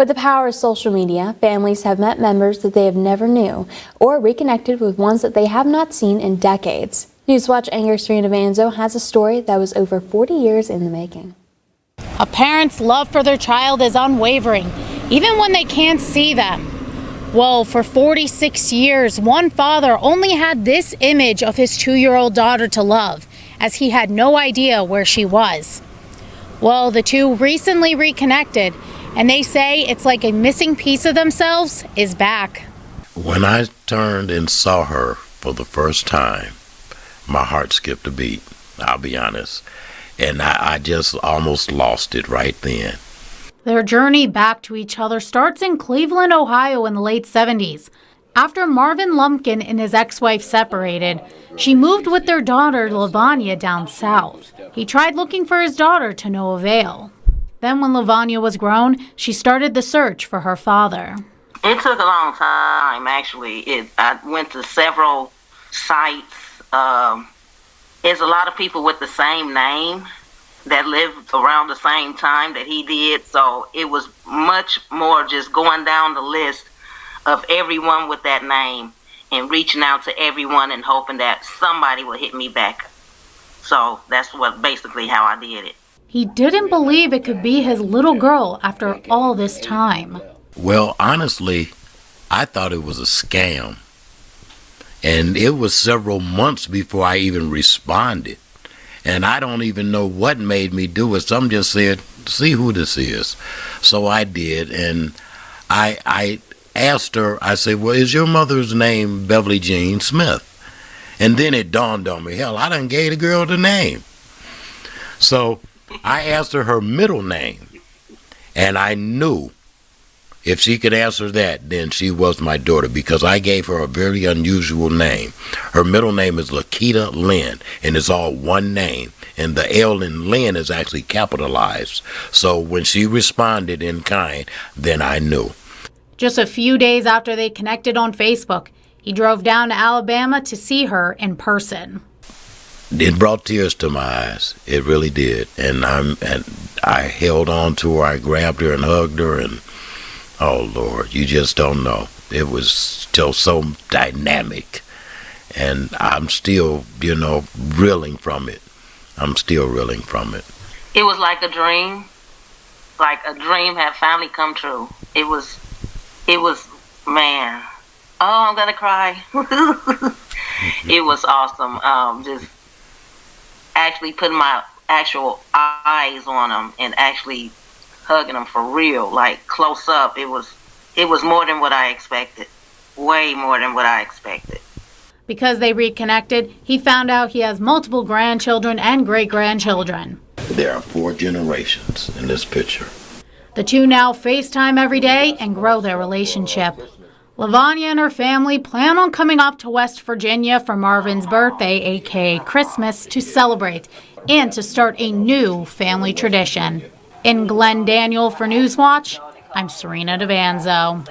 With the power of social media, families have met members that they have never knew or reconnected with ones that they have not seen in decades. Newswatch anchor Serena Davanzo has a story that was over 40 years in the making. A parent's love for their child is unwavering, even when they can't see them. Well, for 46 years, one father only had this image of his 2-year-old daughter to love, as he had no idea where she was. Well, the two recently reconnected, and they say it's like a missing piece of themselves is back. When I turned and saw her for the first time, my heart skipped a beat, I'll be honest. And I just almost lost it right then. Their journey back to each other starts in Cleveland, Ohio in the late 70s. After Marvin Lumpkin and his ex-wife separated, she moved with their daughter, Lavanya, down south. He tried looking for his daughter to no avail. Then when Lavanya was grown, she started the search for her father. It took a long time, actually. I went to several sites. There's a lot of people with the same name that lived around the same time that he did, so it was much more just going down the list of everyone with that name and reaching out to everyone and hoping that somebody would hit me back. So that's basically how I did it. He didn't believe it could be his little girl after all this time. Well, honestly, I thought it was a scam. And it was several months before I even responded. And I don't even know what made me do it. Some just said, see who this is. So I did. And I asked her, I said, well, is your mother's name Beverly Jean Smith? And then it dawned on me, hell, I done gave the girl the name. So I asked her middle name. And I knew if she could answer that, then she was my daughter, because I gave her a very unusual name. Her middle name is Lakita Lynn, and it's all one name. And the L in Lynn is actually capitalized. So when she responded in kind, then I knew. Just a few days after they connected on Facebook, he drove down to Alabama to see her in person. It brought tears to my eyes. It really did. And I held on to her. I grabbed her and hugged her, and oh, Lord, you just don't know. It was still so dynamic. And I'm still, reeling from it. I'm still reeling from it. It was like a dream. Like a dream had finally come true. It was, man. Oh, I'm going to cry. It was awesome. Just actually putting my actual eyes on them and actually hugging them for real, like close up. It was more than what I expected. Way more than what I expected. Because they reconnected, he found out he has multiple grandchildren and great-grandchildren. There are 4 generations in this picture. The two now FaceTime every day and grow their relationship. Lavanya and her family plan on coming up to West Virginia for Marvin's birthday, aka Christmas, to celebrate and to start a new family tradition. In Glen Daniel for Newswatch, I'm Serena Davanzo.